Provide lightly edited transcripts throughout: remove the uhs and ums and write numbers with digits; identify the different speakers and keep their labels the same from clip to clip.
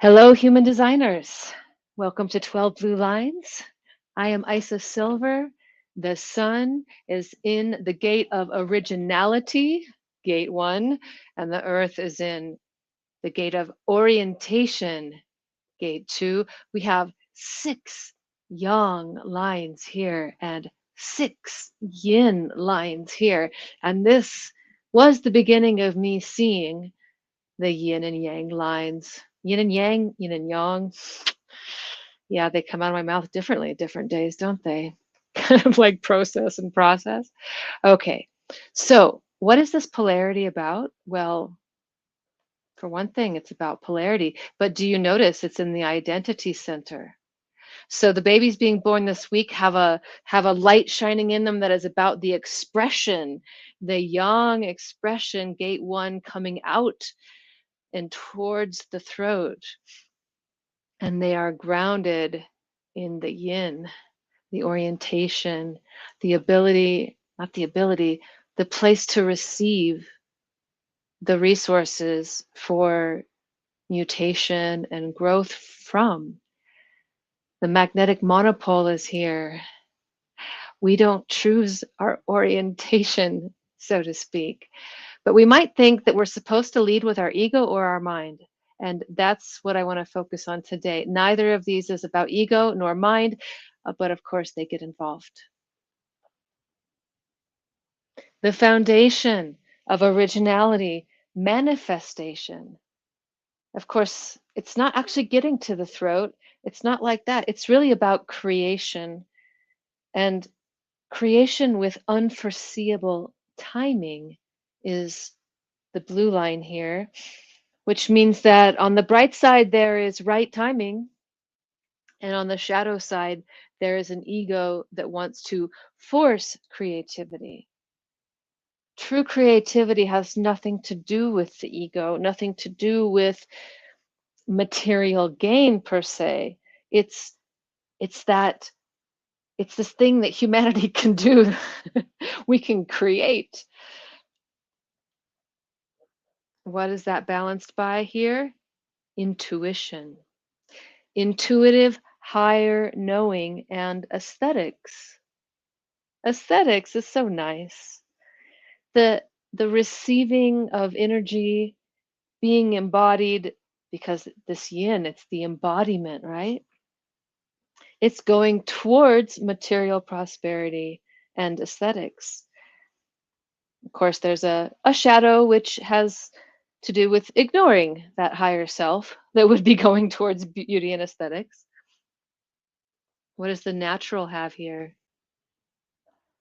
Speaker 1: Hello, human designers. Welcome to 12 Blue Lines. I am Isa Silver. The sun is in the gate of originality, gate one, and the earth is in the gate of orientation, gate two. We have 6 yang lines here and 6 yin lines here. And this was the beginning of me seeing the yin and yang lines. Yin and yang, yin and yang. Yeah, they come out of my mouth differently at different days, don't they? Kind of like process and process. Okay, so what is this polarity about? Well, for one thing, it's about polarity, but do you notice it's in the identity center? So the babies being born this week have a light shining in them that is about the expression, the yang expression, gate one coming out and towards the throat. And they are grounded in the yin, the orientation, the ability, not the ability, the place to receive the resources for mutation and growth from. The magnetic monopole is here. We don't choose our orientation, so to speak. But we might think that we're supposed to lead with our ego or our mind. And that's what I want to focus on today. Neither of these is about ego nor mind, but of course they get involved. The foundation of originality, manifestation. Of course, it's not actually getting to the throat. It's not like that. It's really about creation and creation with unforeseeable timing is the blue line here, which means that on the bright side, there is right timing. And on the shadow side, there is an ego that wants to force creativity. True creativity has nothing to do with the ego, nothing to do with material gain per se. It's it's that it's this thing that humanity can do. We can create. What is that balanced by here? Intuition. Intuitive higher knowing and aesthetics. Aesthetics is so nice. The receiving of energy being embodied because this yin, it's the embodiment, right? It's going towards material prosperity and aesthetics. Of course, there's a shadow which has to do with ignoring that higher self that would be going towards beauty and aesthetics. What does the natural have here?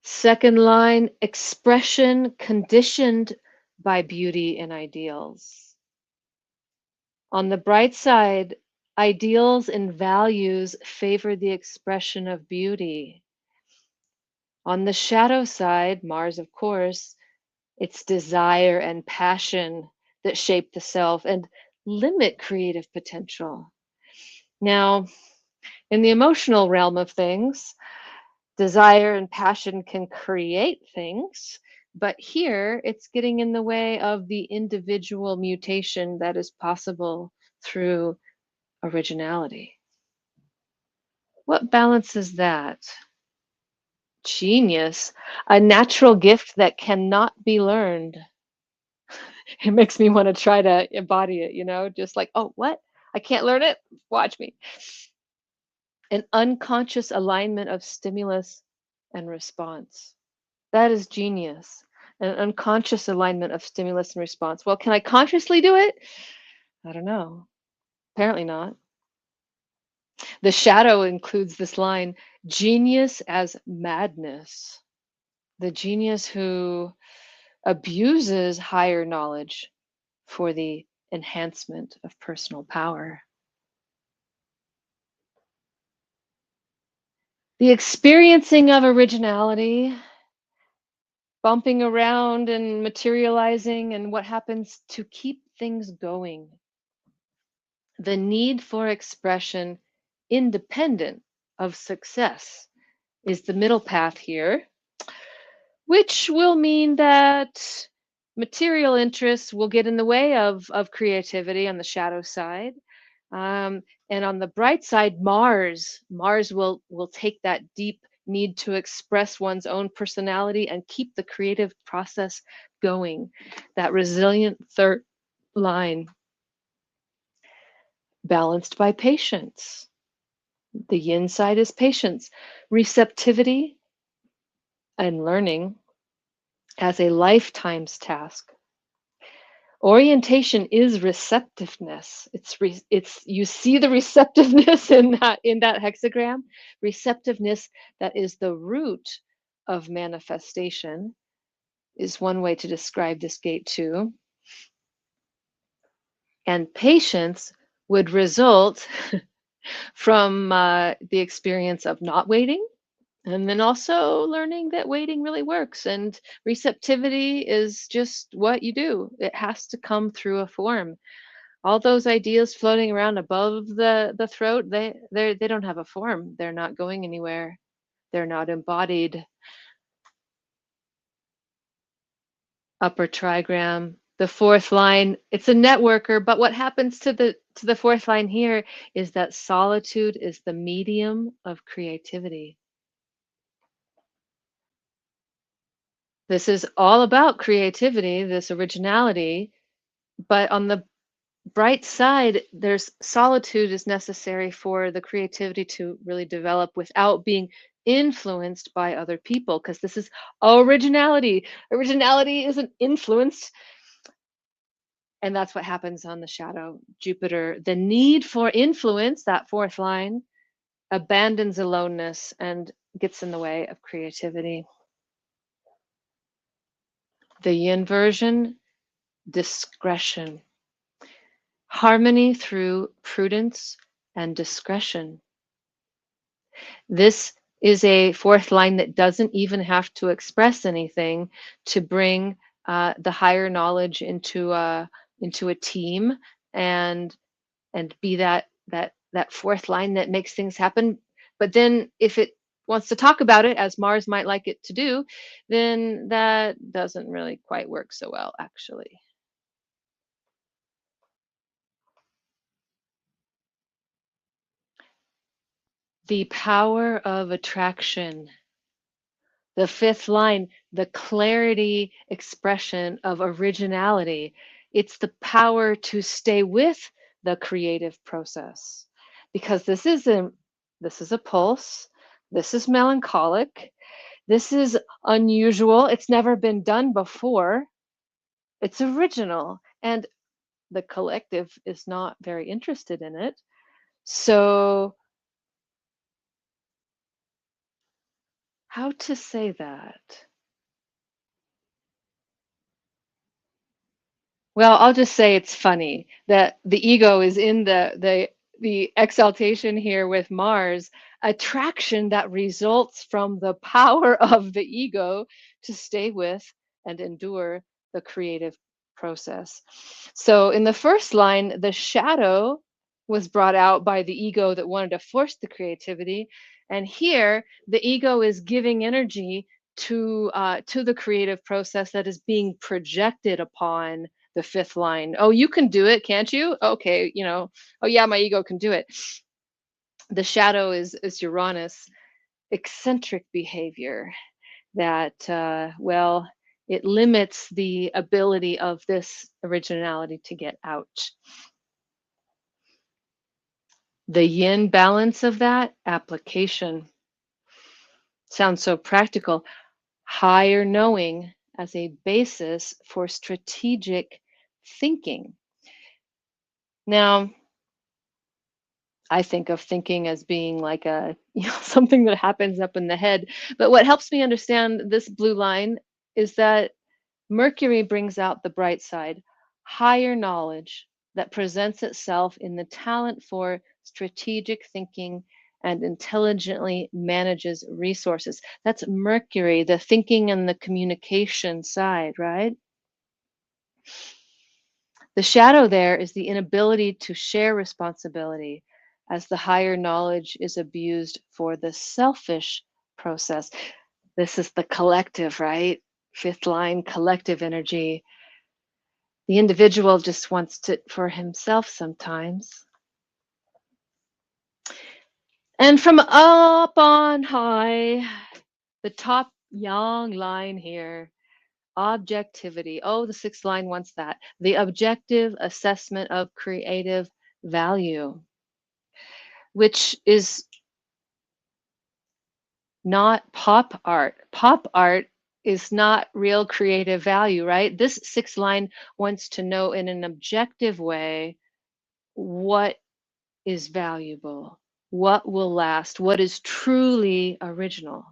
Speaker 1: Second line, expression conditioned by beauty and ideals. On the bright side, ideals and values favor the expression of beauty. On the shadow side, Mars, of course, it's desire and passion that shape the self and limit creative potential. Now, in the emotional realm of things, desire and passion can create things, but here it's getting in the way of the individual mutation that is possible through originality. What balances that? Genius, a natural gift that cannot be learned. It makes me want to try to embody it, just like, oh, what? I can't learn it? Watch me. An unconscious alignment of stimulus and response. That is genius. An unconscious alignment of stimulus and response. Well, can I consciously do it? I don't know. Apparently not. The shadow includes this line, genius as madness. The genius who abuses higher knowledge for the enhancement of personal power. The experiencing of originality, bumping around and materializing, and what happens to keep things going. The need for expression independent of success is the middle path here, which will mean that material interests will get in the way of creativity on the shadow side. Um, and on the bright side, Mars will take that deep need to express one's own personality and keep the creative process going. That resilient third line, balanced by patience. The yin side is patience, receptivity, and learning as a lifetime's task. Orientation is receptiveness. It's you see the receptiveness in that hexagram, receptiveness that is the root of manifestation is one way to describe this gate too. And patience would result from the experience of not waiting, and then also learning that waiting really works. And receptivity is just what you do. It has to come through a form. All those ideas floating around above the throat, they don't have a form. They're not going anywhere. They're not embodied. Upper trigram, the fourth line, it's a networker, but what happens to the fourth line here is that solitude is the medium of creativity. This is all about creativity, this originality, but on the bright side, there's solitude is necessary for the creativity to really develop without being influenced by other people, because this is originality. Originality isn't influenced, and that's what happens on the shadow Jupiter. The need for influence, that fourth line, abandons aloneness and gets in the way of creativity. The yin version, discretion. Harmony through prudence and discretion. This is a fourth line that doesn't even have to express anything to bring the higher knowledge into a team and be that fourth line that makes things happen. But then if it wants to talk about it as Mars might like it to do, then that doesn't really quite work so well, actually. The power of attraction. The fifth line, the clarity expression of originality. It's the power to stay with the creative process because this is a pulse. This is melancholic. This is unusual. It's never been done before. It's original, and the collective is not very interested in it. So, how to say that? Well, I'll just say it's funny that the ego is in the exaltation here with Mars, attraction that results from the power of the ego to stay with and endure the creative process. So in the first line, the shadow was brought out by the ego that wanted to force the creativity, and here the ego is giving energy to the creative process that is being projected upon the fifth line. Oh, you can do it, can't you? Okay, oh yeah, my ego can do it. The shadow is Uranus, eccentric behavior that, well, it limits the ability of this originality to get out. The yin balance of that application sounds so practical. Higher knowing as a basis for strategic thinking. Now, I think of thinking as being like a, something that happens up in the head. But what helps me understand this blue line is that Mercury brings out the bright side, higher knowledge that presents itself in the talent for strategic thinking and intelligently manages resources. That's Mercury, the thinking and the communication side, right? The shadow there is the inability to share responsibility as the higher knowledge is abused for the selfish process. This is the collective, right? Fifth line, collective energy. The individual just wants it for himself sometimes. And from up on high, the top yang line here, objectivity. Oh, the sixth line wants that. The objective assessment of creative value, which is not pop art. Pop art is not real creative value, right? This sixth line wants to know in an objective way what is valuable, what will last, what is truly original.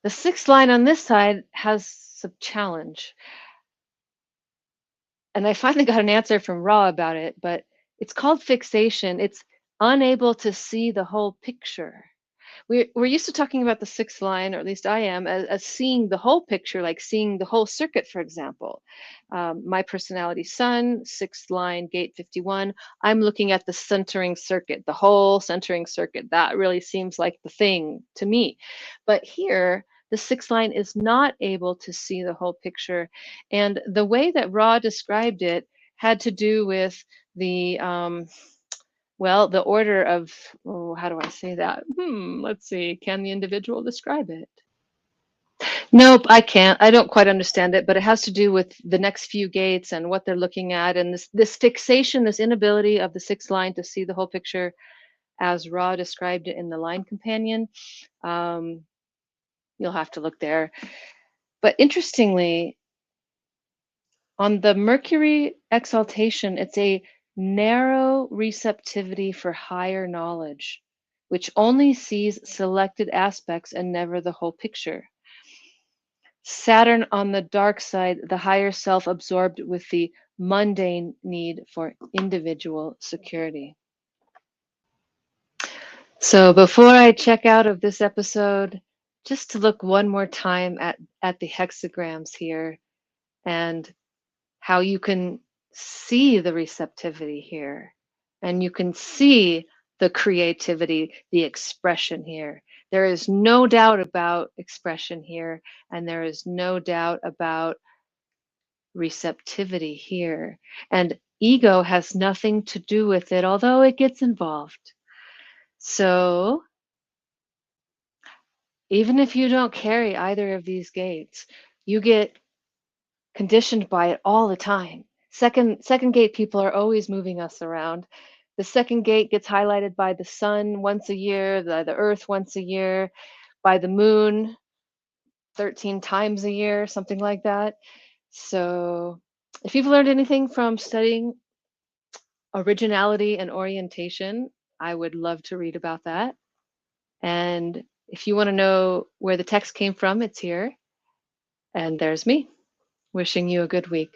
Speaker 1: The sixth line on this side has some challenge. And I finally got an answer from Ra about it, but it's called fixation. It's unable to see the whole picture. We're used to talking about the sixth line, or at least I am, as seeing the whole picture, like seeing the whole circuit, for example. My personality sun, sixth line, gate 51. I'm looking at the centering circuit, the whole centering circuit. That really seems like the thing to me. But here, the sixth line is not able to see the whole picture. And the way that Ra described it had to do with the well, the order of, oh, how do I say that? Let's see. Can the individual describe it? Nope, I can't. I don't quite understand it, but it has to do with the next few gates and what they're looking at, and this fixation, this inability of the sixth line to see the whole picture, as Ra described it in the line companion. Um, you'll have to look there. But interestingly, on the Mercury exaltation, it's a narrow receptivity for higher knowledge, which only sees selected aspects and never the whole picture. Saturn on the dark side, the higher self absorbed with the mundane need for individual security. So before I check out of this episode, just to look one more time at the hexagrams here and how you can see the receptivity here, and you can see the creativity, the expression here. There is no doubt about expression here, and there is no doubt about receptivity here. And ego has nothing to do with it, although it gets involved. So even if you don't carry either of these gates, you get conditioned by it all the time. Second gate people are always moving us around. The second gate gets highlighted by the sun once a year, the earth once a year, by the moon 13 times a year, something like that. So if you've learned anything from studying originality and orientation, I would love to read about that. And if you want to know where the text came from, it's here. And there's me, wishing you a good week.